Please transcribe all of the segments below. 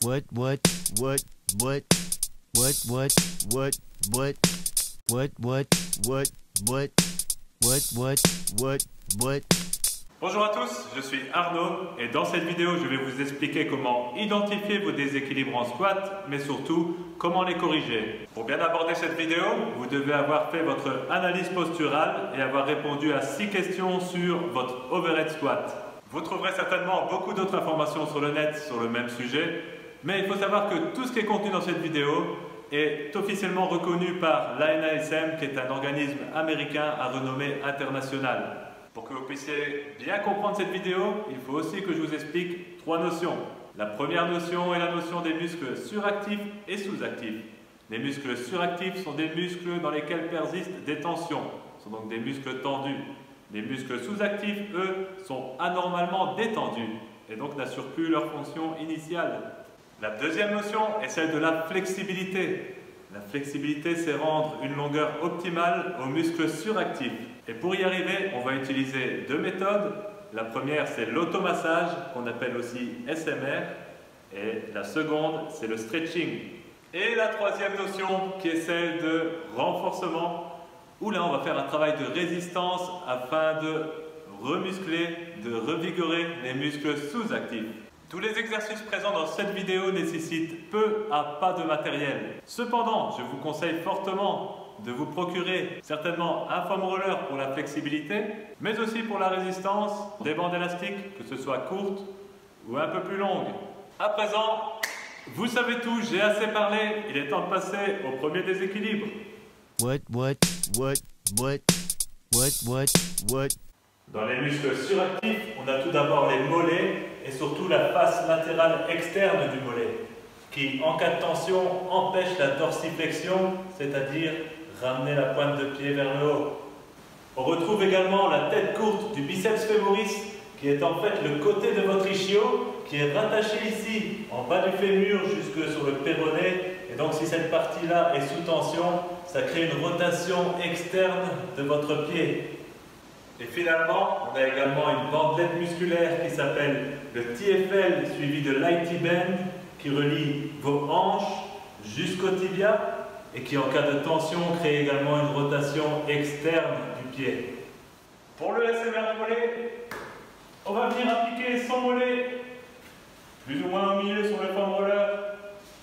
What, what, what, what, what, what, what, what, what, what, what, what, what, what, what. Bonjour à tous, je suis Arnaud et dans cette vidéo je vais vous expliquer comment identifier vos déséquilibres en squat, mais surtout comment les corriger. Pour bien aborder cette vidéo, vous devez avoir fait votre analyse posturale et avoir répondu à 6 questions sur votre overhead squat. Vous trouverez certainement beaucoup d'autres informations sur le net sur le même sujet, mais il faut savoir que tout ce qui est contenu dans cette vidéo est officiellement reconnu par l'ANASM, qui est un organisme américain à renommée internationale. Pour que vous puissiez bien comprendre cette vidéo, il faut aussi que je vous explique 3 notions. La première notion est la notion des muscles suractifs et sous-actifs. Les muscles suractifs sont des muscles dans lesquels persistent des tensions, ce sont donc des muscles tendus. Les muscles sous-actifs, eux, sont anormalement détendus et donc n'assurent plus leur fonction initiale. La deuxième notion est celle de la flexibilité. La flexibilité, c'est rendre une longueur optimale aux muscles suractifs. Et pour y arriver, on va utiliser 2 méthodes. La première, c'est l'automassage, qu'on appelle aussi SMR. Et la seconde, c'est le stretching. Et la troisième notion, qui est celle de renforcement, où là, on va faire un travail de résistance afin de remuscler, de revigorer les muscles sous-actifs. Tous les exercices présents dans cette vidéo nécessitent peu à pas de matériel. Cependant, je vous conseille fortement de vous procurer certainement un foam roller pour la flexibilité, mais aussi pour la résistance, des bandes élastiques, que ce soit courtes ou un peu plus longues. À présent, vous savez tout, j'ai assez parlé, il est temps de passer au premier déséquilibre. What, Dans les muscles suractifs, on a tout d'abord les mollets et surtout la face latérale externe du mollet, qui, en cas de tension, empêche la dorsiflexion, c'est-à-dire ramener la pointe de pied vers le haut. On retrouve également la tête courte du biceps femoris, qui est en fait le côté de votre ischio, qui est rattaché ici, en bas du fémur, jusque sur le péroné. Et donc, si cette partie-là est sous tension, ça crée une rotation externe de votre pied. Et finalement, on a également une bandelette musculaire qui s'appelle le TFL, suivi de l'IT band, qui relie vos hanches jusqu'au tibia et qui, en cas de tension, crée également une rotation externe du pied. Pour le SMR du mollet, on va venir appliquer son mollet plus ou moins au milieu sur le foam roller.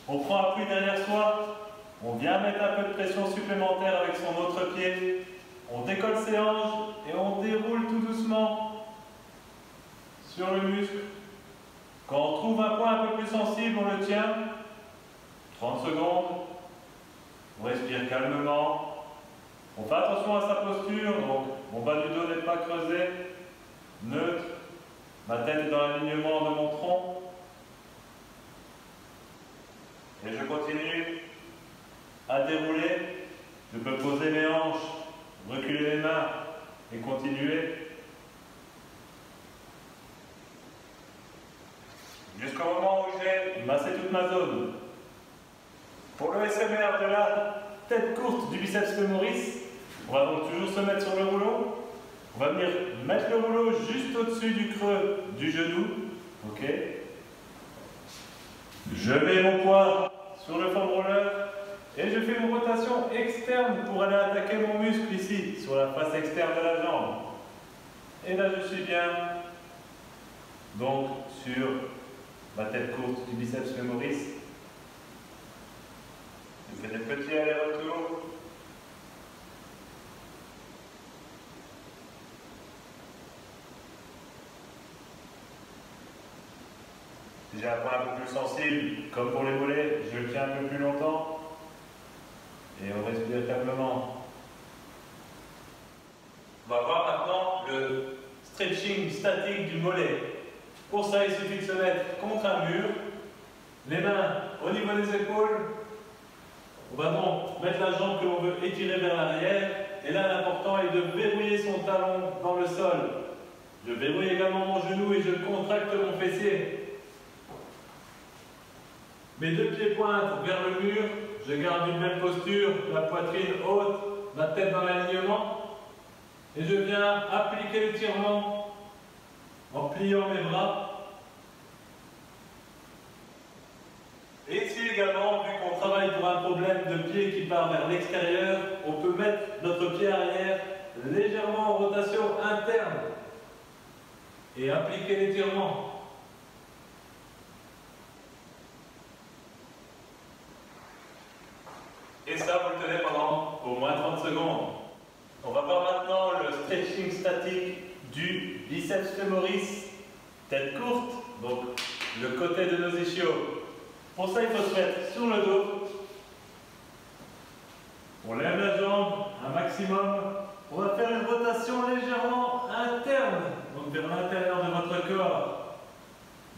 On prend appui derrière soi, on vient mettre un peu de pression supplémentaire avec son autre pied. On décolle ses hanches et on déroule tout doucement sur le muscle. Quand on trouve un point un peu plus sensible, on le tient. 30 secondes. On respire calmement. On fait attention à sa posture. Donc, mon bas du dos n'est pas creusé. Neutre. Ma tête est dans l'alignement de mon tronc. Et je continue à dérouler. Je peux poser mes hanches, reculer les mains et continuer jusqu'au moment où j'ai massé toute ma zone. Pour le SMR de la tête courte du biceps femoris, on va donc toujours se mettre sur le rouleau. On va venir mettre le rouleau juste au-dessus du creux du genou. Ok. Je mets mon poids sur le foam roller. Et je fais une rotation externe pour aller attaquer mon muscle ici, sur la face externe de la jambe. Et là, je suis bien, donc, sur ma tête courte du biceps femoris. Je fais des petits allers-retours. Si j'ai un point un peu plus sensible, comme pour les mollets, je le tiens un peu plus longtemps. Et on respire calmement. On va voir maintenant le stretching statique du mollet. Pour ça, il suffit de se mettre contre un mur, les mains au niveau des épaules. On va donc mettre la jambe que l'on veut étirer vers l'arrière. Et là, l'important est de verrouiller son talon dans le sol. Je verrouille également mon genou et je contracte mon fessier. Mes 2 pieds pointent vers le mur. Je garde une belle posture, la poitrine haute, ma tête dans l'alignement. Et je viens appliquer l'étirement en pliant mes bras. également, vu qu'on travaille pour un problème de pied qui part vers l'extérieur, on peut mettre notre pied arrière légèrement en rotation interne et appliquer l'étirement. Et ça, vous le tenez pendant au moins 30 secondes. On va voir maintenant le stretching statique du biceps femoris, tête courte, donc le côté de nos ischios. Pour ça, il faut se mettre sur le dos. On lève la jambe un maximum. On va faire une rotation légèrement interne, donc vers l'intérieur de votre corps.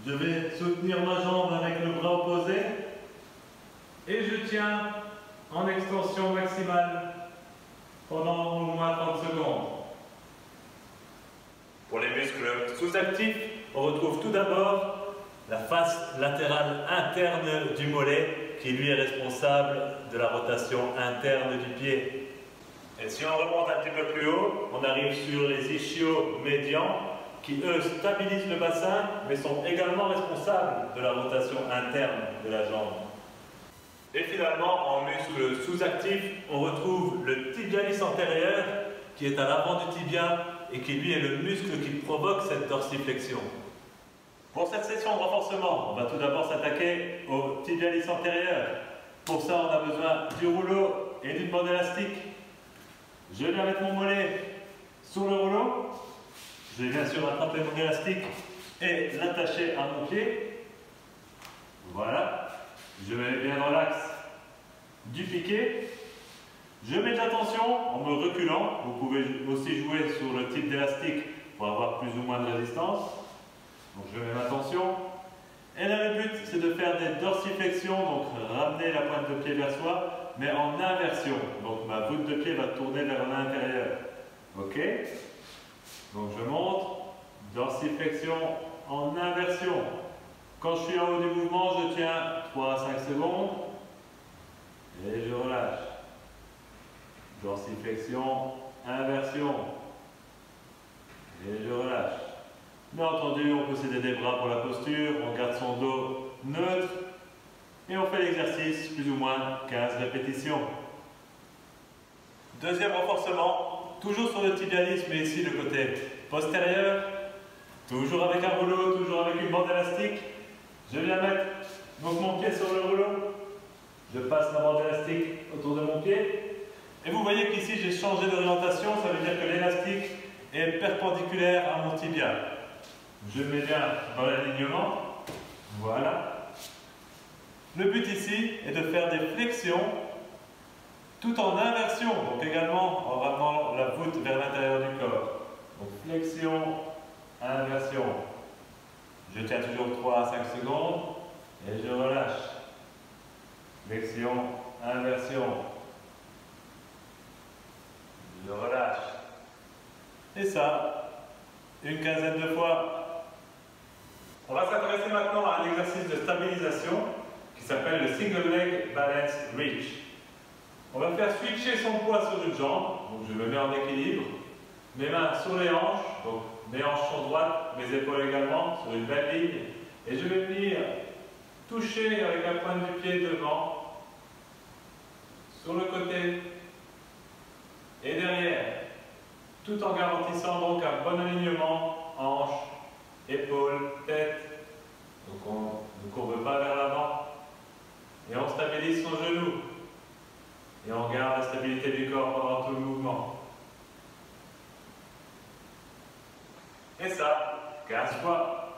Je vais soutenir ma jambe avec le bras opposé et je tiens en extension maximale pendant au moins 30 secondes. Pour les muscles sous-actifs, on retrouve tout d'abord la face latérale interne du mollet qui lui est responsable de la rotation interne du pied. Et si on remonte un petit peu plus haut, on arrive sur les ischios médians qui eux stabilisent le bassin mais sont également responsables de la rotation interne de la jambe. Et finalement, en muscle sous-actif, on retrouve le tibialis antérieur qui est à l'avant du tibia et qui lui est le muscle qui provoque cette dorsiflexion. Pour cette session de renforcement, on va tout d'abord s'attaquer au tibialis antérieur. Pour ça, on a besoin du rouleau et d'une bande élastique. Je viens mettre mon mollet sur le rouleau. Je vais bien sûr attraper mon élastique et l'attacher à mon pied. Voilà. Je mets bien dans l'axe du piqué. Je mets de la tension en me reculant. Vous pouvez aussi jouer sur le type d'élastique pour avoir plus ou moins de résistance. Donc je mets ma tension. Et là le but c'est de faire des dorsiflexions, donc ramener la pointe de pied vers soi, mais en inversion. Donc ma voûte de pied va tourner vers l'intérieur. Ok? Donc je monte, dorsiflexion en inversion. Quand je suis en haut du mouvement, je tiens 3 à 5 secondes et je relâche. Dorsiflexion, inversion et je relâche. Bien entendu, on peut s'aider des bras pour la posture, on garde son dos neutre et on fait l'exercice plus ou moins 15 répétitions. Deuxième renforcement, toujours sur le tibialis, mais ici le côté postérieur, toujours avec un rouleau, toujours avec une bande élastique. Je viens mettre donc mon pied sur le rouleau, je passe la bande élastique autour de mon pied et vous voyez qu'ici j'ai changé d'orientation, ça veut dire que l'élastique est perpendiculaire à mon tibia. Je mets bien dans l'alignement, voilà. Le but ici est de faire des flexions tout en inversion, donc également en ramenant la voûte vers l'intérieur du corps. Donc flexion, inversion. Je tiens toujours 3 à 5 secondes et je relâche. Flexion, inversion. Je relâche. Et ça, une quinzaine de fois. On va s'intéresser maintenant à un exercice de stabilisation qui s'appelle le Single Leg Balance Reach. On va faire switcher son poids sur une jambe, donc je me mets en équilibre, mes mains sur les hanches, donc mes hanches sont droites, mes épaules également, sur une belle ligne, et je vais venir toucher avec la pointe du pied devant, sur le côté et derrière, tout en garantissant donc un bon alignement, hanches, épaules, tête, donc on ne courbe pas vers l'avant, et on stabilise son genou, et on garde la stabilité du corps pendant tout le mouvement. Et ça, 15 fois.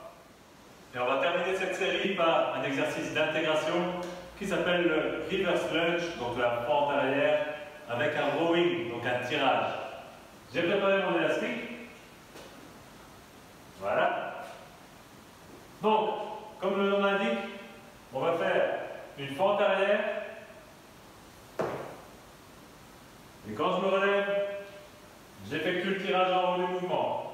Et on va terminer cette série par un exercice d'intégration qui s'appelle le reverse lunge, donc la fente arrière, avec un rowing, donc un tirage. J'ai préparé mon élastique. Voilà. Donc, comme le nom l'indique, on va faire une fente arrière. Et quand je me relève, j'effectue le tirage en haut du mouvement.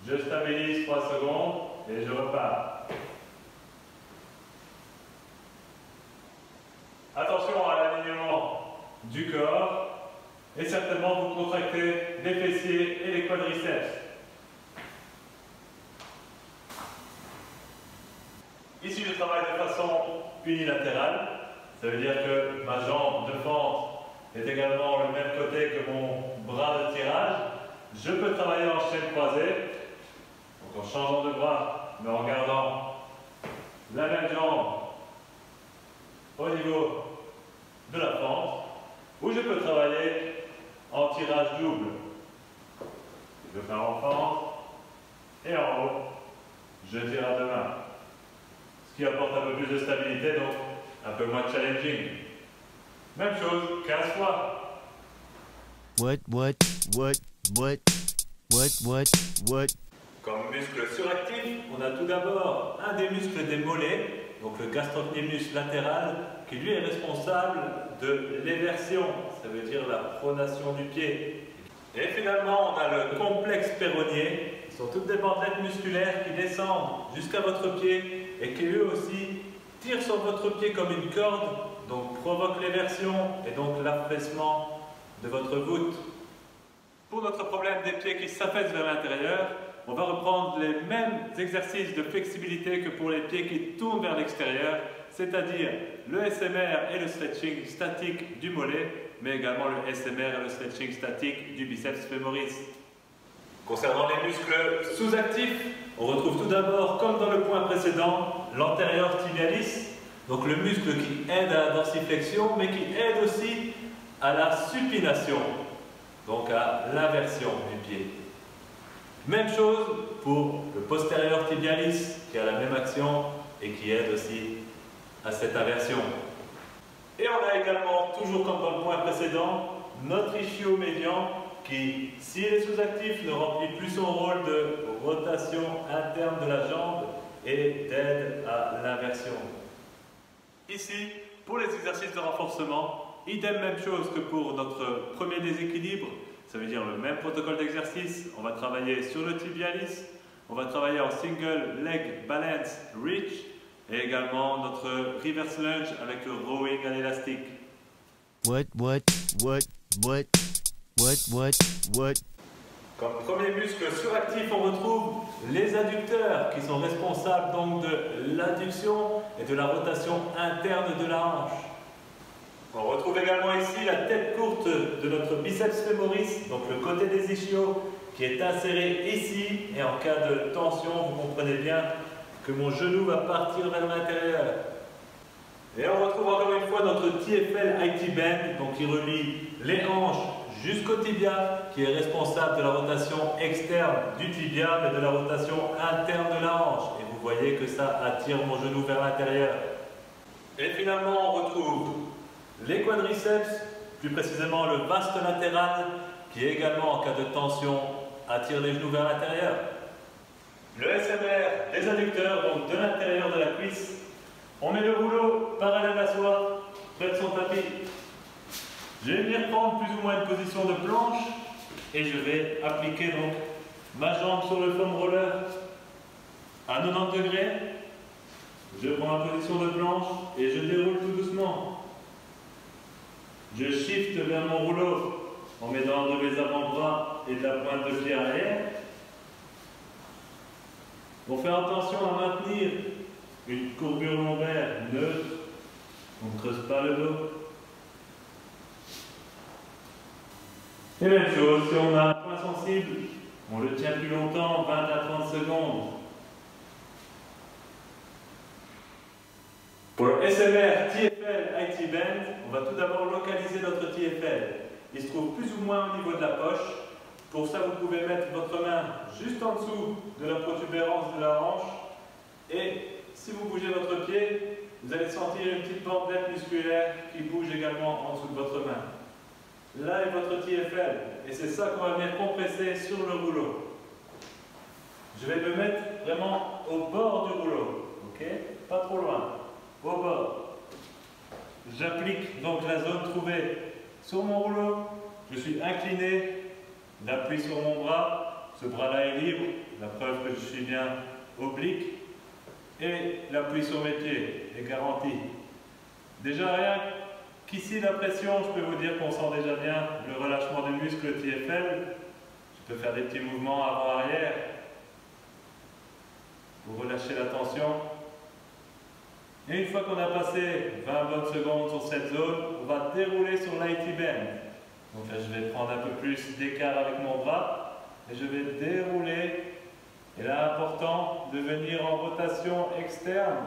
Je stabilise 3 secondes et je repars. Attention à l'alignement du corps et certainement vous contractez les fessiers et les quadriceps. Ici je travaille de façon unilatérale. Ça veut dire que ma jambe de fente est également le même côté que mon bras de tirage. Je peux travailler en chaîne croisée, donc en changeant de bras, mais en gardant la même jambe au niveau de la fente, ou je peux travailler en tirage double. Je peux faire en fente et en haut, je tire à deux mains. Ce qui apporte un peu plus de stabilité, donc un peu moins challenging. Même chose, 15 fois. What? Comme muscle suractif, on a tout d'abord un des muscles des mollets, donc le gastrocnémus latéral, qui lui est responsable de l'éversion, ça veut dire la pronation du pied. Et finalement, on a le complexe péronnier, qui sont toutes des bandelettes musculaires qui descendent jusqu'à votre pied et qui eux aussi tirent sur votre pied comme une corde, donc provoquent l'éversion et donc l'affaissement de votre voûte. Pour notre problème des pieds qui s'affaissent vers l'intérieur, on va reprendre les mêmes exercices de flexibilité que pour les pieds qui tournent vers l'extérieur, c'est-à-dire le SMR et le stretching statique du mollet, mais également le SMR et le stretching statique du biceps fémoris. Concernant les muscles sous-actifs, on retrouve tout d'abord, comme dans le point précédent, l'antérieur tibialis, donc le muscle qui aide à la dorsiflexion, mais qui aide aussi à la supination, donc à l'inversion du pied. Même chose pour le postérieur tibialis, qui a la même action et qui aide aussi à cette inversion. Et on a également, toujours comme dans le point précédent, notre ischio-médian qui, s'il est sous-actif, ne remplit plus son rôle de rotation interne de la jambe et d'aide à l'inversion. Ici, pour les exercices de renforcement, idem même chose que pour notre premier déséquilibre, ça veut dire le même protocole d'exercice. On va travailler sur le tibialis, on va travailler en single leg balance reach et également notre reverse lunge avec le rowing à l'élastique. Comme premier muscle suractif, on retrouve les adducteurs qui sont responsables donc de l'adduction et de la rotation interne de la hanche. On retrouve également ici la tête courte de notre biceps fémoris, donc le côté des ischios qui est inséré ici, et en cas de tension, vous comprenez bien que mon genou va partir vers l'intérieur. Et on retrouve encore une fois notre TFL IT bend, donc qui relie les hanches jusqu'au tibia, qui est responsable de la rotation externe du tibia, mais de la rotation interne de la hanche. Et vous voyez que ça attire mon genou vers l'intérieur. Et finalement, on retrouve les quadriceps, plus précisément le vaste latéral, qui également, en cas de tension, attire les genoux vers l'intérieur. Le SMR des adducteurs, donc de l'intérieur de la cuisse. On met le rouleau parallèle à soi, près de son tapis. Je vais venir prendre plus ou moins une position de planche et je vais appliquer donc ma jambe sur le foam roller à 90 degrés. Je prends ma position de planche et je déroule tout doucement. Je shift vers mon rouleau en mettant de mes avant-bras et de la pointe de pied arrière. On fait attention à maintenir une courbure lombaire neutre. On ne creuse pas le dos. Et même chose, si on a un point sensible, on le tient plus longtemps, 20 à 30 secondes. Pour le SMR TFL IT bend, on va tout d'abord localiser notre TFL. Il se trouve plus ou moins au niveau de la poche. Pour ça, vous pouvez mettre votre main juste en dessous de la protubérance de la hanche. Et si vous bougez votre pied, vous allez sentir une petite bandelette musculaire qui bouge également en dessous de votre main. Là est votre TFL. Et c'est ça qu'on va venir compresser sur le rouleau. Je vais me mettre vraiment au bord du rouleau. Ok? Pas trop loin. Au bord. J'applique donc la zone trouvée sur mon rouleau. Je suis incliné. L'appui sur mon bras. Ce bras-là est libre. La preuve que je suis bien oblique. Et l'appui sur mes pieds est garanti. Déjà rien qu'ici la pression, je peux vous dire qu'on sent déjà bien le relâchement du muscle TFL. Je peux faire des petits mouvements avant-arrière pour relâcher la tension. Et une fois qu'on a passé 20 bonnes secondes sur cette zone, on va dérouler sur l'IT bend. Donc là, je vais prendre un peu plus d'écart avec mon bras et je vais dérouler. Et là, important de venir en rotation externe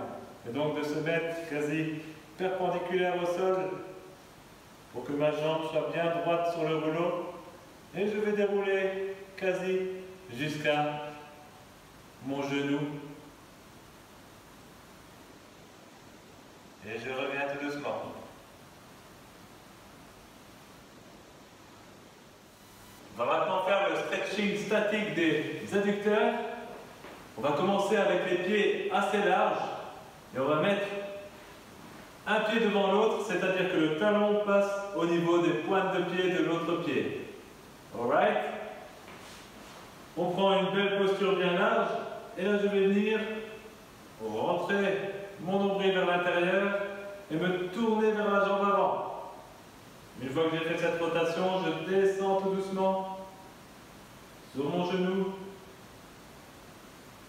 et donc de se mettre quasi perpendiculaire au sol pour que ma jambe soit bien droite sur le rouleau. Et je vais dérouler quasi jusqu'à mon genou. Et je reviens tout doucement. On va maintenant faire le stretching statique des adducteurs. On va commencer avec les pieds assez larges et on va mettre un pied devant l'autre, c'est-à-dire que le talon passe au niveau des pointes de pied de l'autre pied. Alright? On prend une belle posture bien large et là je vais venir rentrer mon nombril vers l'intérieur et me tourner vers la jambe avant. Une fois que j'ai fait cette rotation, je descends tout doucement sur mon genou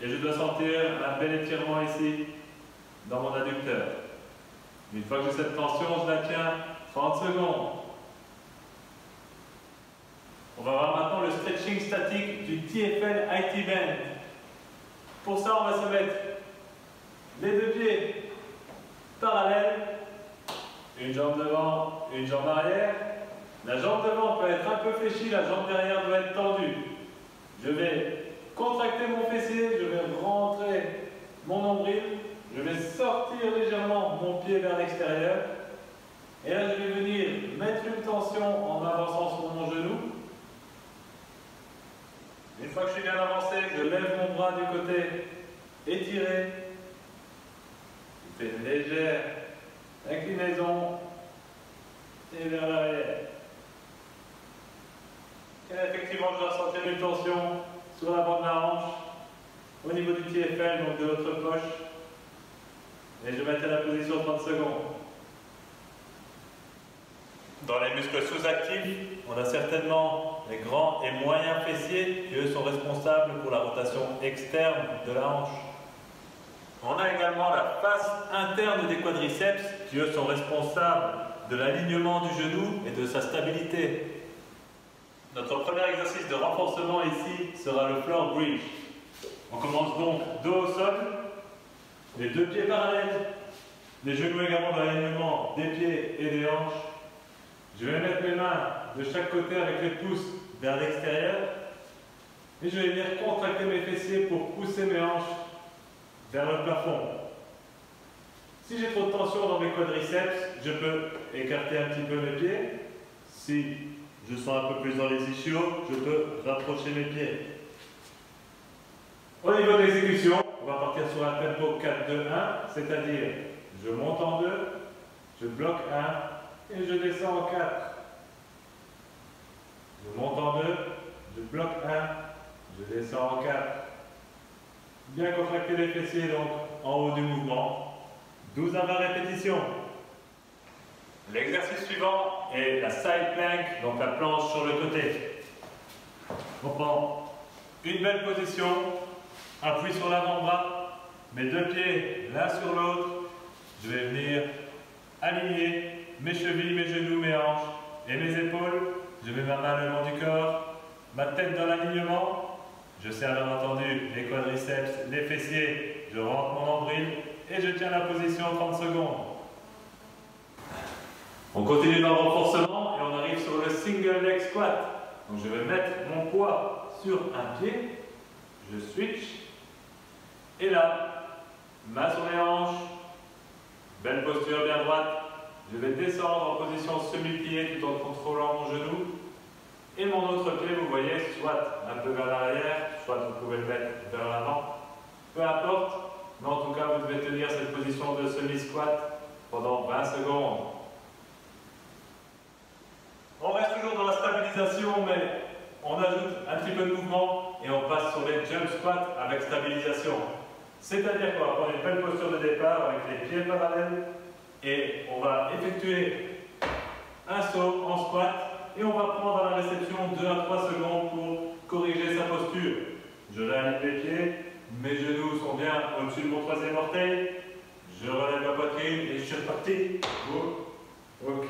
et je dois sentir un bel étirement ici dans mon adducteur. Une fois que j'ai cette tension, je la tiens 30 secondes. On va voir maintenant le stretching statique du TFL IT bend. Pour ça, on va se mettre les deux pieds parallèles, une jambe devant, une jambe arrière. La jambe devant peut être un peu fléchie, la jambe derrière doit être tendue. Je vais contracter mon fessier, je vais rentrer mon nombril, je vais sortir légèrement mon pied vers l'extérieur. Et là, je vais venir mettre une tension en avançant sur mon genou. Une fois que je suis bien avancé, je lève mon bras du côté étiré. Je fais une légère inclinaison et vers l'arrière. Et là, effectivement, je dois ressentir une tension sur l'avant de la hanche, au niveau du TFL, donc de l'autre poche. Et je vais mettre la position 30 secondes. Dans les muscles sous-actifs, on a certainement les grands et moyens fessiers qui eux sont responsables pour la rotation externe de la hanche. On a également la face interne des quadriceps qui eux sont responsables de l'alignement du genou et de sa stabilité. Notre premier exercice de renforcement ici sera le floor bridge. On commence donc dos au sol, les deux pieds parallèles, les genoux également dans l'alignement des pieds et des hanches. Je vais mettre mes mains de chaque côté avec les pouces vers l'extérieur et je vais venir contracter mes fessiers pour pousser mes hanches vers le plafond. Si j'ai trop de tension dans mes quadriceps, je peux écarter un petit peu mes pieds. Si je sens un peu plus dans les ischios, je peux rapprocher mes pieds. Au niveau de l'exécution, on va partir sur un tempo 4-2-1, c'est-à-dire je monte en 2, je bloque 1 et je descends en 4. Je monte en 2, je bloque 1, je descends en 4. Bien contracter les fessiers donc en haut du mouvement. 12 à 20 répétitions. L'exercice suivant est la side plank, donc la planche sur le côté. On prend une belle position, appui sur l'avant-bras, mes deux pieds l'un sur l'autre. Je vais venir aligner mes chevilles, mes genoux, mes hanches et mes épaules. Je mets ma main le long du corps, ma tête dans l'alignement. Je serre bien entendu les quadriceps, les fessiers. Je rentre mon nombril et je tiens la position 30 secondes. On continue dans le renforcement et on arrive sur le single leg squat. Donc je vais mettre mon poids sur un pied, je switch, et là, main sur les hanches, belle posture bien droite, je vais descendre en position semi-pliée tout en contrôlant mon genou, et mon autre pied, vous voyez, soit un peu vers l'arrière, soit vous pouvez le mettre vers l'avant, peu importe, mais en tout cas vous devez tenir cette position de semi-squat pendant 20 secondes. On reste toujours dans la stabilisation, mais on ajoute un petit peu de mouvement et on passe sur les jump squats avec stabilisation. C'est-à-dire qu'on va prendre une belle posture de départ avec les pieds parallèles et on va effectuer un saut en squat et on va prendre à la réception 2 à 3 secondes pour corriger sa posture. Je réaligne les pieds, mes genoux sont bien au-dessus de mon troisième orteil, Je relève la poitrine et je suis reparti. Go. Ok.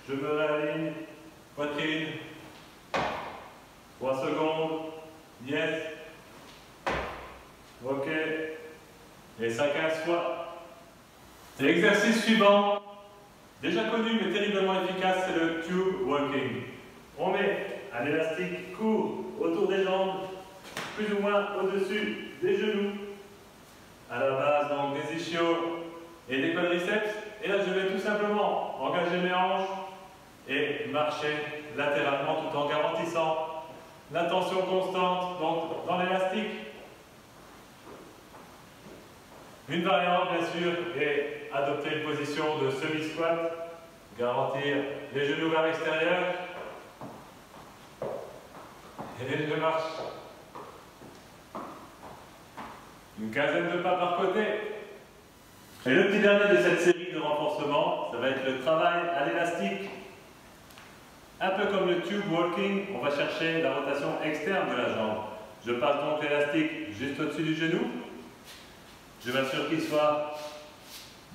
Je me réaligne. Poitrine. 3 secondes. Yes. Ok. Et ça 15 fois. L'exercice suivant, déjà connu mais terriblement efficace, c'est le tube walking. On met un élastique court autour des jambes, plus ou moins au-dessus des genoux, à la base donc des ischios et des quadriceps. Et là je vais tout simplement engager mes hanches et marcher latéralement tout en garantissant la tension constante donc dans l'élastique. Une variante bien sûr est adopter une position de semi-squat, garantir les genoux vers l'extérieur et je marche une quinzaine de pas par côté. Et le petit dernier de cette série de renforcement, ça va être le travail à l'élastique. Un peu comme le tube walking, on va chercher la rotation externe de la jambe. Je passe donc l'élastique juste au-dessus du genou. Je m'assure qu'il soit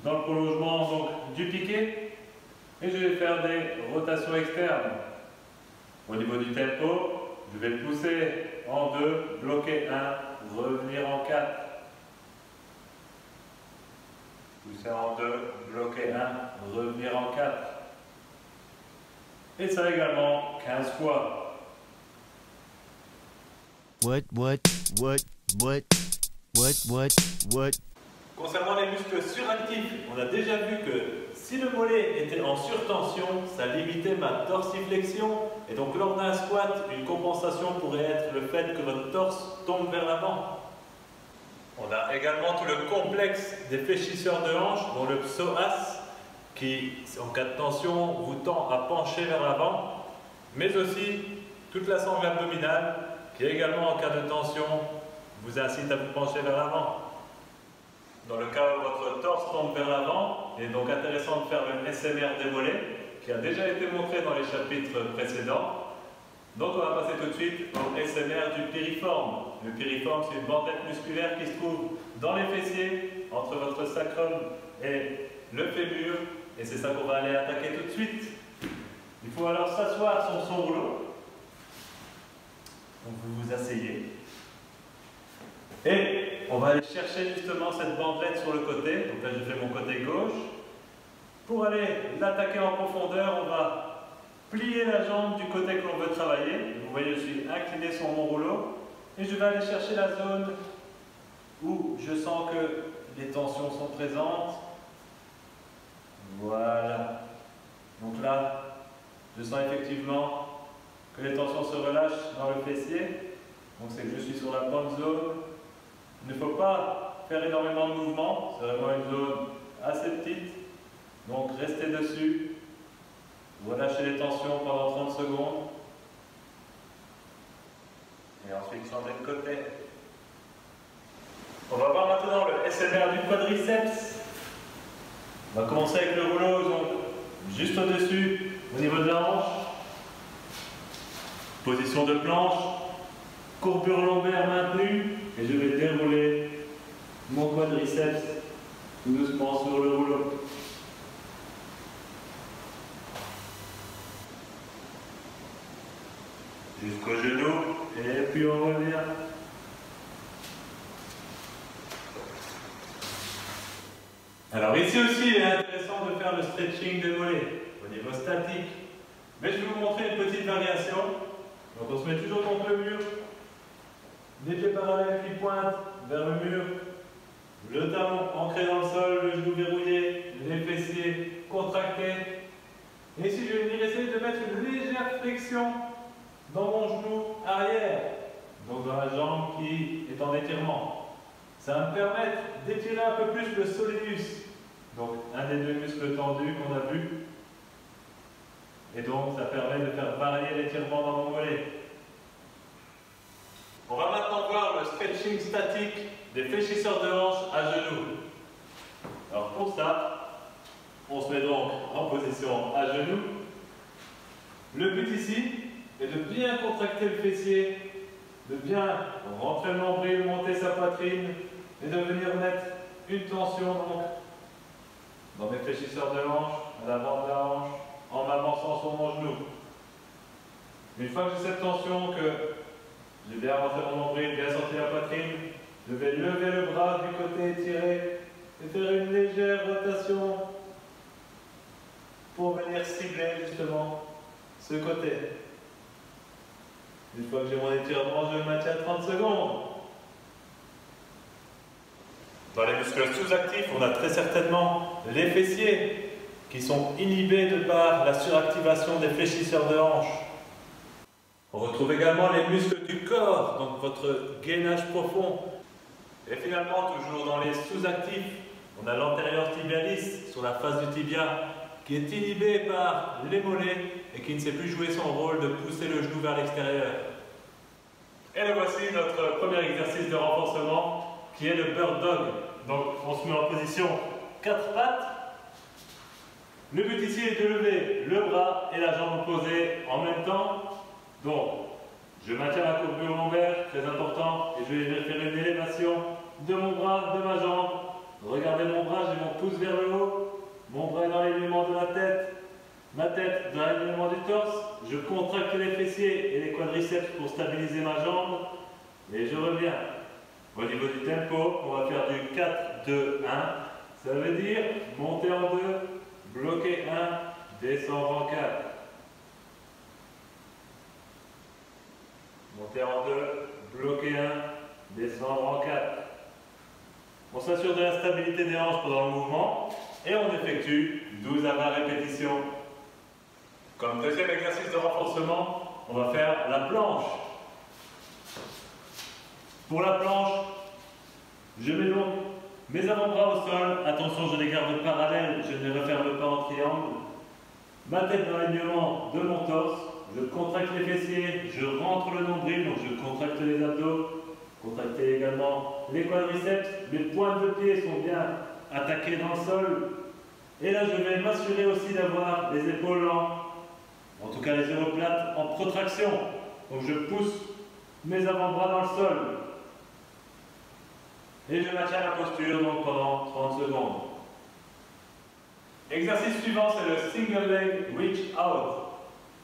dans le prolongement donc, du piqué. Et je vais faire des rotations externes. Au niveau du tempo, je vais pousser en 2, bloquer 1, revenir en 4. Pousser en 2, bloquer 1, revenir en 4. Et ça également 15 fois. What? Concernant les muscles suractifs, on a déjà vu que si le mollet était en surtension, ça limitait ma dorsiflexion. Et donc lors d'un squat, une compensation pourrait être le fait que votre torse tombe vers l'avant. On a également tout le complexe des fléchisseurs de hanches, dont le psoas, qui, en cas de tension, vous tend à pencher vers l'avant, mais aussi toute la sangle abdominale, qui également, en cas de tension, vous incite à vous pencher vers l'avant. Dans le cas où votre torse tombe vers l'avant, il est donc intéressant de faire le SMR des mollets, qui a déjà été montré dans les chapitres précédents. Donc on va passer tout de suite au SMR du piriforme. Le piriforme, c'est une bandelette musculaire qui se trouve dans les fessiers, entre votre sacrum et le fémur, et c'est ça qu'on va aller attaquer tout de suite. Il faut alors s'asseoir sur son rouleau. Donc vous vous asseyez. Et on va aller chercher justement cette bandelette sur le côté. Donc là je fais mon côté gauche. Pour aller l'attaquer en profondeur, on va plier la jambe du côté que l'on veut travailler. Vous voyez, je suis incliné sur mon rouleau. Et je vais aller chercher la zone où je sens que les tensions sont présentes. Voilà. Donc là, je sens effectivement que les tensions se relâchent dans le fessier. Donc c'est que je suis sur la bonne zone. Il ne faut pas faire énormément de mouvements. C'est vraiment une zone assez petite. Donc restez dessus. Relâchez les tensions pendant 30 secondes. Et ensuite changez de côté. On va voir maintenant le SMR du quadriceps. On va commencer avec le rouleau, donc juste au-dessus, au niveau de la hanche. Position de planche, courbure lombaire maintenue, et je vais dérouler mon quadriceps tout doucement sur le rouleau. Jusqu'au genou, et puis on revient. Alors ici aussi, il est intéressant de faire le stretching des mollets au niveau statique. Mais je vais vous montrer une petite variation. Donc on se met toujours contre le mur, les pieds parallèles qui pointent vers le mur, le talon ancré dans le sol, le genou verrouillé, les fessiers contractés. Et ici, je vais essayer de mettre une légère flexion dans mon genou arrière, donc dans la jambe qui est en étirement. Ça va me permettre d'étirer un peu plus le soleus, donc un des deux muscles tendus qu'on a vu. Et donc ça permet de faire varier l'étirement dans mon mollet. On va maintenant voir le stretching statique des fléchisseurs de hanches à genoux. Alors pour ça, on se met donc en position à genoux. Le but ici est de bien contracter le fessier, de bien rentrer le nombril, monter sa poitrine et de venir mettre une tension donc dans mes fléchisseurs de hanche, à l'avant de la hanche, en m'avançant sur mon genou. Une fois que j'ai cette tension, que j'ai bien rentré mon nombril, bien sorti la poitrine, je vais lever le bras du côté étiré et faire une légère rotation pour venir cibler justement ce côté. Une fois que j'ai mon étirement, je le maintiens 30 secondes. Dans les muscles sous-actifs, on a très certainement les fessiers qui sont inhibés de par la suractivation des fléchisseurs de hanche. On retrouve également les muscles du corps, donc votre gainage profond. Et finalement, toujours dans les sous-actifs, on a l'antérieur tibialis sur la face du tibia qui est inhibé par les mollets et qui ne sait plus jouer son rôle de pousser le genou vers l'extérieur. Et le voici notre premier exercice de renforcement qui est le bird dog. Donc on se met en position 4 pattes. Le but ici est de lever le bras et la jambe opposée en même temps. Donc je maintiens la courbure lombaire, très important, et je vais faire une élévation de mon bras, de ma jambe. Regardez mon bras, j'ai mon pouce vers le haut. Mon bras est dans l'alignement de la tête, ma tête dans l'alignement du torse. Je contracte les fessiers et les quadriceps pour stabiliser ma jambe. Et je reviens. Au niveau du tempo, on va faire du 4, 2, 1. Ça veut dire monter en 2, bloquer 1, descendre en 4. Monter en 2, bloquer 1, descendre en 4. On s'assure de la stabilité des hanches pendant le mouvement. Et on effectue 12 à 20 répétitions. Comme deuxième exercice de renforcement, on va faire la planche. Pour la planche, je mets donc mes avant-bras au sol. Attention, je les garde parallèles, je ne les referme pas en triangle. Ma tête dans l'alignement de mon torse. Je contracte les fessiers, je rentre le nombril, donc je contracte les abdos. Contractez également les quadriceps. Mes pointes de pied sont bien attaquer dans le sol. Et là, je vais m'assurer aussi d'avoir les épaules en tout cas les omoplates en protraction. Donc je pousse mes avant-bras dans le sol. Et je maintiens la posture donc pendant 30 secondes. Exercice suivant, c'est le single leg reach out.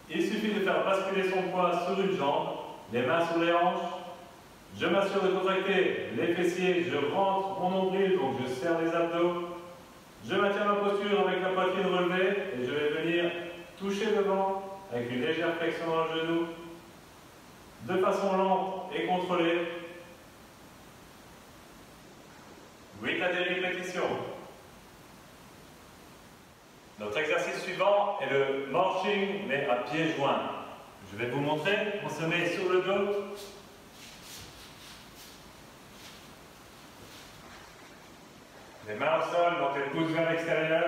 Il suffit de faire basculer son poids sur une jambe, les mains sur les hanches. Je m'assure de contracter les fessiers, je rentre mon nombril, donc je serre les abdos. Je maintiens ma posture avec la poitrine relevée et je vais venir toucher devant avec une légère flexion dans le genou, de façon lente et contrôlée. 8 à 10 répétitions. Notre exercice suivant est le marching, mais à pieds joints. Je vais vous montrer, on se met sur le dos. Les mains au sol, donc les pouces vers l'extérieur.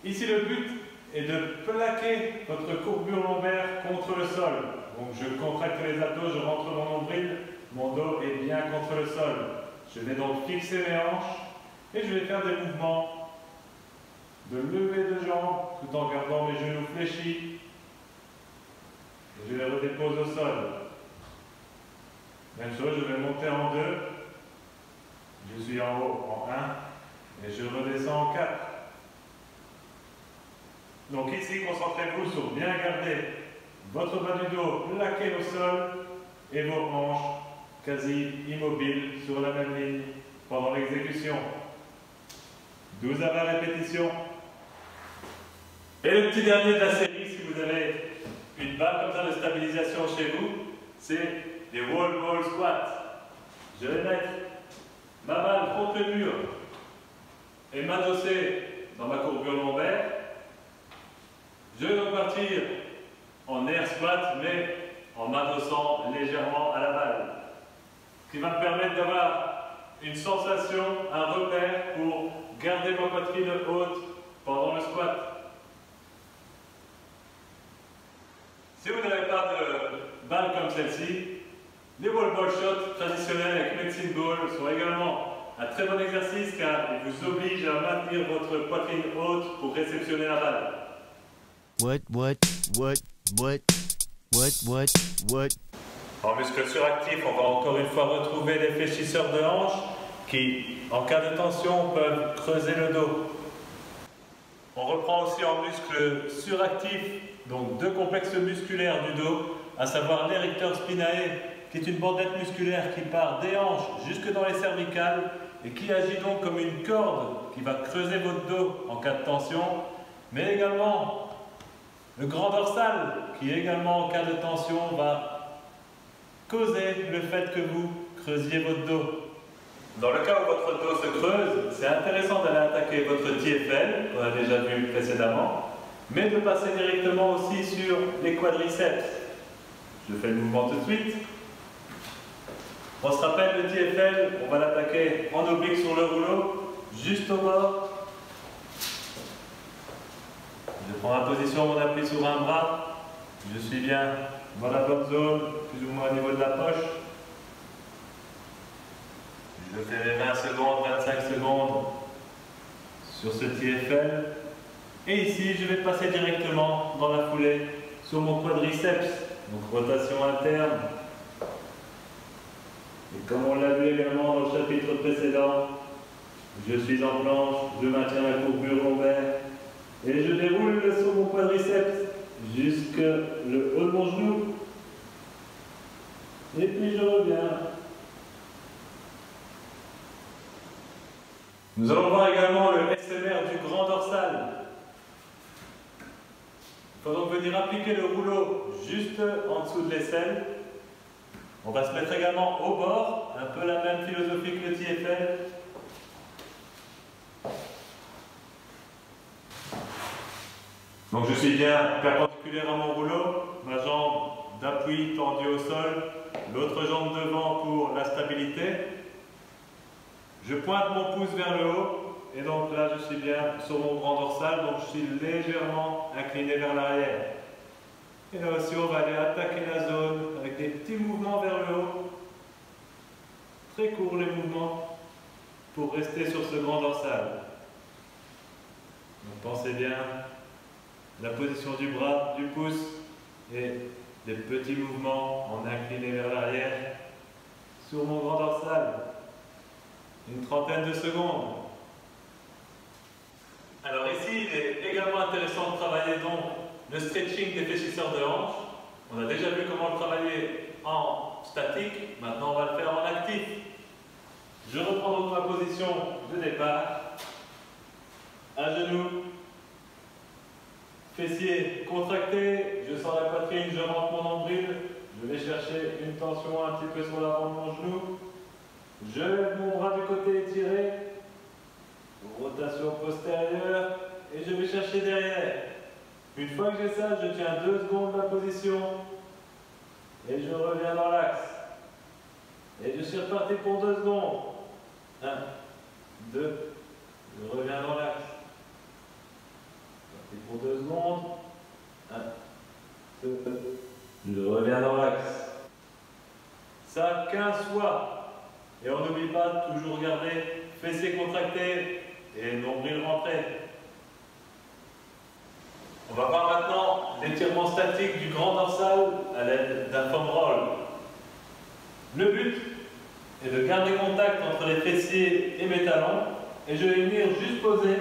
Ici, le but est de plaquer votre courbure lombaire contre le sol. Donc je contracte les abdos, je rentre mon nombril, mon dos est bien contre le sol. Je vais donc fixer mes hanches et je vais faire des mouvements de levée de jambes tout en gardant mes genoux fléchis. Et je les redépose au sol. Même chose, je vais monter en 2. Je suis en haut en 1 et je redescends en 4. Donc ici, concentrez-vous sur bien garder votre bas du dos plaqué au sol et vos hanches quasi immobiles sur la même ligne pendant l'exécution. 12 à 20 répétitions. Et le petit dernier de la série, si vous avez une balle comme ça de stabilisation chez vous, c'est les wall ball squats. Je vais mettre ma balle contre le mur et m'adosser dans ma courbure lombaire. Je vais donc partir en air squat, mais en m'adossant légèrement à la balle. Ce qui va me permettre d'avoir une sensation, un repère pour garder ma poitrine haute pendant le squat. Si vous n'avez pas de balle comme celle-ci, les wall ball shots traditionnels avec medicine ball sont également un très bon exercice car ils vous obligent à maintenir votre poitrine haute pour réceptionner la balle. En muscles suractifs, on va encore une fois retrouver les fléchisseurs de hanches qui, en cas de tension, peuvent creuser le dos. On reprend aussi en muscles suractifs, donc deux complexes musculaires du dos, à savoir l'érecteur spinae, qui est une bandette musculaire qui part des hanches jusque dans les cervicales et qui agit donc comme une corde qui va creuser votre dos en cas de tension, mais également le grand dorsal qui également en cas de tension va causer le fait que vous creusiez votre dos. Dans le cas où votre dos se creuse, c'est intéressant d'aller attaquer votre TFL, qu'on a déjà vu précédemment, mais de passer directement aussi sur les quadriceps. Je fais le mouvement tout de suite. On se rappelle le TFL, on va l'attaquer en oblique sur le rouleau, juste au bord. Je prends ma position, mon appui sur un bras. Je suis bien dans la bonne zone, plus ou moins au niveau de la poche. Je fais mes 20 secondes, 25 secondes sur ce TFL. Et ici, je vais passer directement dans la foulée sur mon quadriceps. Donc rotation interne. Et comme on l'a vu également dans le chapitre précédent, je suis en planche, je maintiens la courbure lombaire et je déroule sur mon quadriceps jusque le haut de mon genou. Et puis je reviens. Nous allons voir également le SMR du grand dorsal. Il faut donc venir appliquer le rouleau juste en dessous de l'aisselle. On va se mettre également au bord, un peu la même philosophie que le TFL. Donc je suis bien perpendiculaire à mon rouleau, ma jambe d'appui tendue au sol, l'autre jambe devant pour la stabilité. Je pointe mon pouce vers le haut, et donc là je suis bien sur mon grand dorsal, donc je suis légèrement incliné vers l'arrière. Et là aussi on va aller attaquer la zone avec des petits mouvements vers le haut. Très courts les mouvements pour rester sur ce grand dorsal. Donc pensez bien la position du bras, du pouce et des petits mouvements en incliné vers l'arrière sur mon grand dorsal. Une trentaine de secondes. Alors ici il est également intéressant de travailler donc le stretching des fléchisseurs de hanches. On a déjà vu comment le travailler en statique, maintenant on va le faire en actif. Je reprends donc ma position de départ, à genoux, fessiers contractés, je sens la poitrine, je rentre mon nombril, je vais chercher une tension un petit peu sur l'avant de mon genou, je lève mon bras du côté étiré, rotation postérieure, et je vais chercher derrière. Une fois que j'ai ça, je tiens 2 secondes la position et je reviens dans l'axe. Et je suis reparti pour 2 secondes. 1, 2, je reviens dans l'axe. Reparti pour 2 secondes. 1, 2, je reviens dans l'axe. Ça 15 fois. Et on n'oublie pas de toujours garder fessiers contractés et nombril rentré. On va voir maintenant l'étirement statique du grand dorsal à l'aide d'un foam roll. Le but est de garder contact entre les fessiers et mes talons et je vais venir juste poser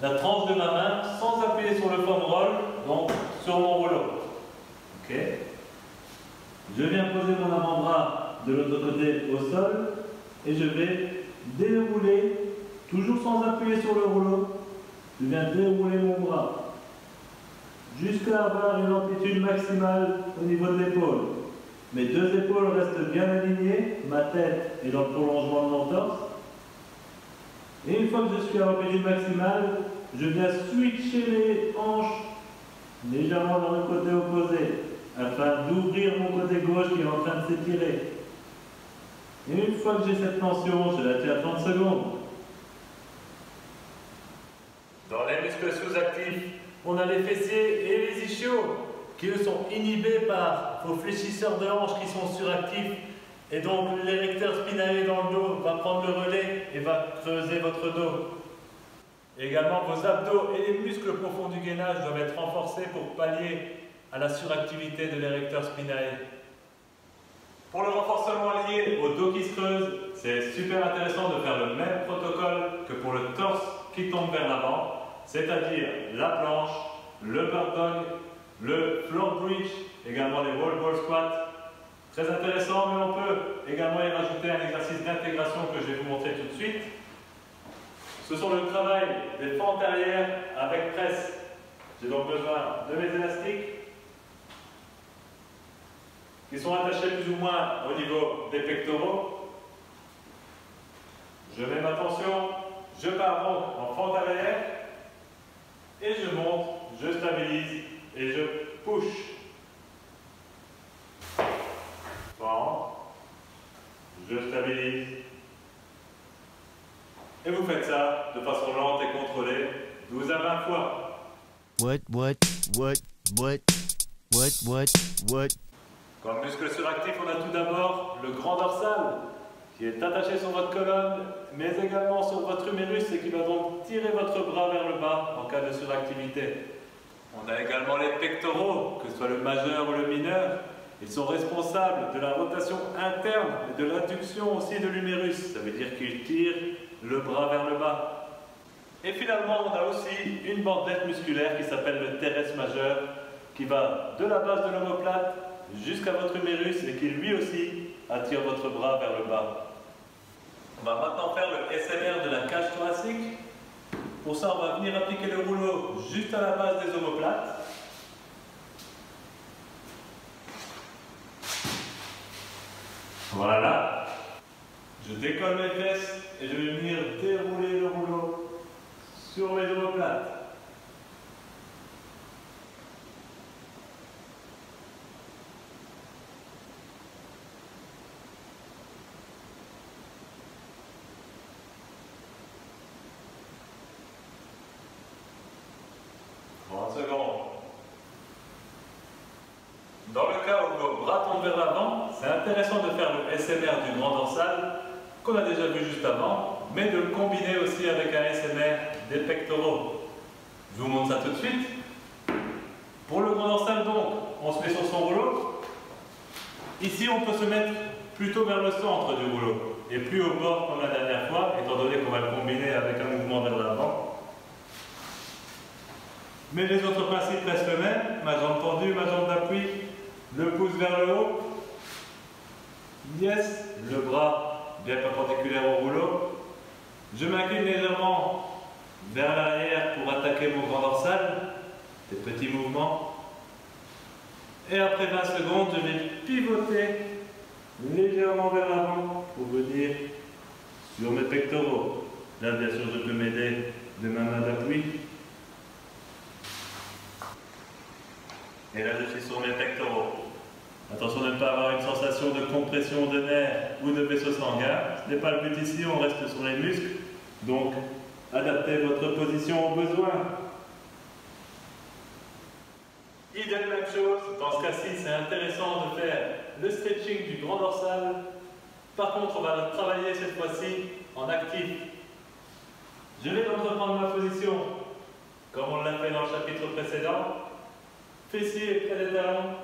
la tranche de ma main sans appuyer sur le foam roll, donc sur mon rouleau. Ok. Je viens poser mon avant-bras de l'autre côté au sol et je vais dérouler, toujours sans appuyer sur le rouleau, je viens dérouler mon bras jusqu'à avoir une amplitude maximale au niveau de l'épaule. Mes 2 épaules restent bien alignées, ma tête est dans le prolongement de mon torse. Et une fois que je suis à l'amplitude maximale, je viens switcher les hanches légèrement vers le côté opposé, afin d'ouvrir mon côté gauche qui est en train de s'étirer. Et une fois que j'ai cette tension, je la tiens à 30 secondes. Dans les muscles sous-actifs, on a les fessiers et les ischios qui eux sont inhibés par vos fléchisseurs de hanches qui sont suractifs et donc l'érecteur spinae dans le dos va prendre le relais et va creuser votre dos. Et également vos abdos et les muscles profonds du gainage doivent être renforcés pour pallier à la suractivité de l'érecteur spinae. Pour le renforcement lié au dos qui se creuse, c'est super intéressant de faire le même protocole que pour le torse qui tombe vers l'avant. c'est-à-dire la planche, le bird dog, le floor bridge, également les wall ball squats. Très intéressant, mais on peut également y rajouter un exercice d'intégration que je vais vous montrer tout de suite. Ce sont le travail des fentes arrière avec presse. J'ai donc besoin de mes élastiques qui sont attachés plus ou moins au niveau des pectoraux. Je mets ma tension, je pars donc en fente arrière et je monte, je stabilise et je push. Fente, je stabilise. Et vous faites ça de façon lente et contrôlée, 12 à 20 fois. What? Comme muscle suractif, on a tout d'abord le grand dorsal qui est attaché sur votre colonne, mais également sur votre humérus et qui va donc tirer votre bras vers le bas en cas de suractivité. On a également les pectoraux, que ce soit le majeur ou le mineur. Ils sont responsables de la rotation interne et de l'adduction aussi de l'humérus. Ça veut dire qu'ils tirent le bras vers le bas. Et finalement, on a aussi une bandelette musculaire qui s'appelle le teres majeur, qui va de la base de l'omoplate jusqu'à votre humérus et qui lui aussi attire votre bras vers le bas. On va maintenant faire le SMR de la cage thoracique. Pour ça, on va venir appliquer le rouleau juste à la base des omoplates. Voilà. Je décolle mes fesses et je vais venir dérouler le rouleau sur mes omoplates. Dans le cas où vos bras tombent vers l'avant, c'est intéressant de faire le SMR du grand dorsal qu'on a déjà vu juste avant, mais de le combiner aussi avec un SMR des pectoraux. Je vous montre ça tout de suite. Pour le grand dorsal donc, on se met sur son rouleau. Ici on peut se mettre plutôt vers le centre du rouleau et plus au bord comme la dernière fois, étant donné qu'on va le combiner avec un mouvement vers l'avant. Mais les autres principes restent les mêmes, ma jambe tendue, ma jambe d'appui, le pouce vers le haut. Yes, le bras bien perpendiculaire au rouleau. Je m'incline légèrement vers l'arrière pour attaquer mon grand dorsal. Des petits mouvements. Et après 20 secondes, je vais pivoter légèrement vers l'avant pour venir sur mes pectoraux. Là, bien sûr, je peux m'aider de ma main d'appui. Et là, je suis sur mes pectoraux. Attention de ne pas avoir une sensation de compression de nerfs ou de vaisseau sanguin. Ce n'est pas le but ici, on reste sur les muscles. Donc, adaptez votre position aux besoins. Idem, même chose. Dans ce cas-ci, c'est intéressant de faire le stretching du grand dorsal. Par contre, on va travailler cette fois-ci en actif. Je vais donc reprendre ma position, comme on l'a fait dans le chapitre précédent. Fessiers près des talons.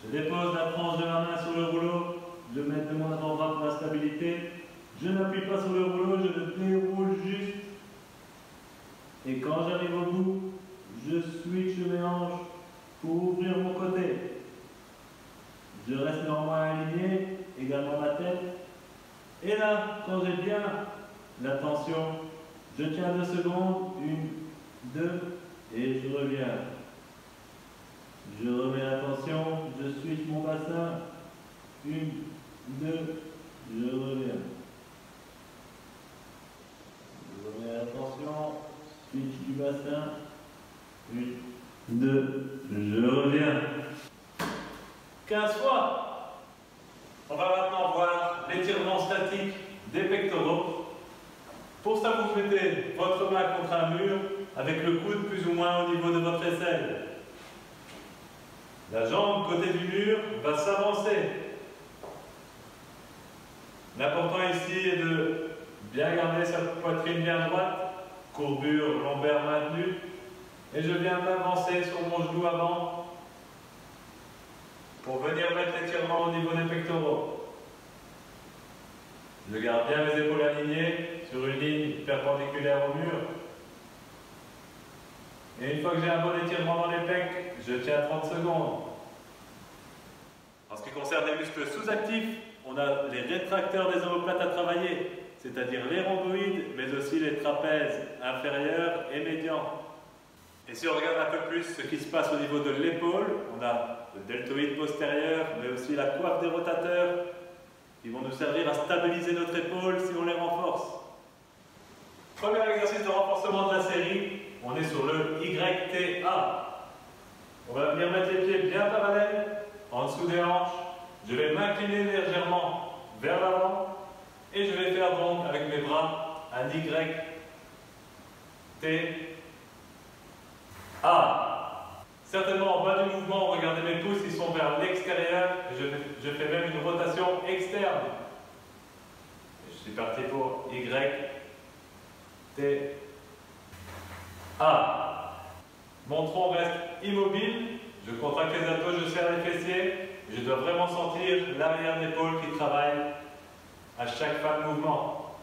Je dépose la tranche de ma main sur le rouleau. Je mets de mon avant-bras pour la stabilité. Je n'appuie pas sur le rouleau, je le déroule juste. Et quand j'arrive au bout, je switch mes hanches pour ouvrir mon côté. Je reste néanmoins aligné, également ma tête. Et là, quand j'ai bien la tension, je tiens 2 secondes, 1, 2, et je reviens. Je remets la tension, je switch mon bassin, 1, 2, je reviens. Je remets la tension, switch du bassin, 1, 2, je reviens. 15 fois. On va maintenant voir l'étirement statique des pectoraux. Pour ça, vous mettez votre main contre un mur avec le coude plus ou moins au niveau de votre aisselle. La jambe côté du mur va s'avancer. L'important ici est de bien garder sa poitrine bien droite, courbure lombaire maintenue, et je viens m'avancer sur mon genou avant pour venir mettre l'étirement au niveau des pectoraux. Je garde bien mes épaules alignées sur une ligne perpendiculaire au mur. Et une fois que j'ai un bon étirement dans les pecs, je tiens 30 secondes. En ce qui concerne les muscles sous-actifs, on a les rétracteurs des omoplates à travailler, c'est-à-dire les rhomboïdes, mais aussi les trapèzes inférieurs et médians. Et si on regarde un peu plus ce qui se passe au niveau de l'épaule, on a le deltoïde postérieur, mais aussi la coiffe des rotateurs, qui vont nous servir à stabiliser notre épaule si on les renforce. Premier exercice de renforcement de la série, on est sur le YTA. On va venir mettre les pieds bien parallèles, en dessous des hanches. Je vais m'incliner légèrement vers l'avant et je vais faire donc avec mes bras un YTA. Certainement en bas du mouvement, regardez mes pouces, ils sont vers l'extérieur. Je fais même une rotation externe. Je suis parti pour YTA. Mon tronc reste immobile. Je contracte les abdos, je serre les fessiers. Je dois vraiment sentir l'arrière d'épaule qui travaille à chaque fin de mouvement.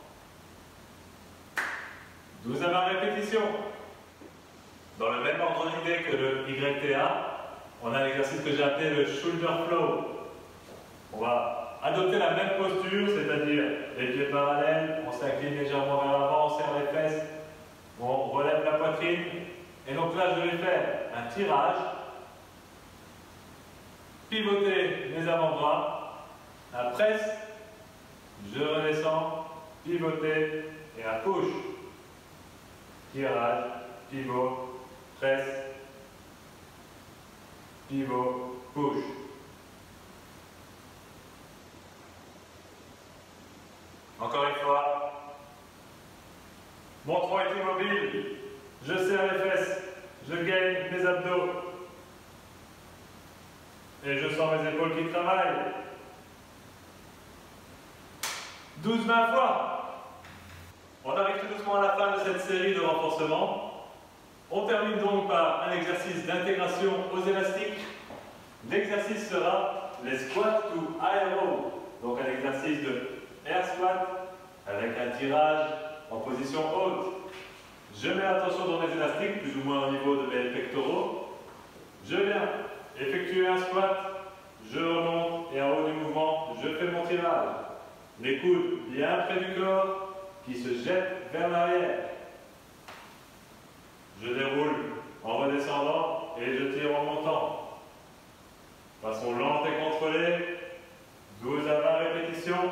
12 à 20 répétitions. Dans le même ordre d'idée que le YTA, on a l'exercice que j'ai appelé le shoulder flow. On va adopter la même posture, c'est-à-dire les pieds parallèles, on s'incline légèrement vers l'avant, on serre les fesses, on relève la poitrine. Et donc là, je vais faire un tirage, pivoter mes avant-bras, un presse, je redescends, pivoter et un push. Tirage, pivot, presse, pivot, push. Encore une fois. Mon tronc est immobile. Je serre les fesses. Je gagne mes abdos. Et je sens mes épaules qui travaillent. 12-20 fois. On arrive tout doucement à la fin de cette série de renforcement. On termine donc par un exercice d'intégration aux élastiques. L'exercice sera les squats to aero. Donc un exercice de air squat avec un tirage en position haute. Je mets attention dans mes élastiques, plus ou moins au niveau de mes pectoraux. Je viens effectuer un squat, je remonte et en haut du mouvement, je fais mon tirage. Les coudes bien près du corps qui se jettent vers l'arrière. Je déroule en redescendant et je tire en montant. Façon lente et contrôlée, 12 à 20 répétitions.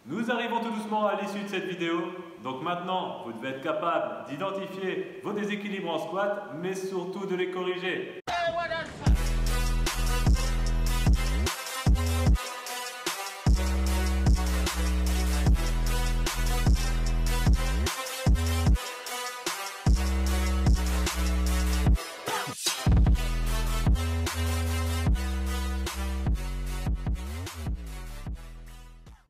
Nous arrivons tout doucement à l'issue de cette vidéo. Donc maintenant, vous devez être capable d'identifier vos déséquilibres en squat, mais surtout de les corriger.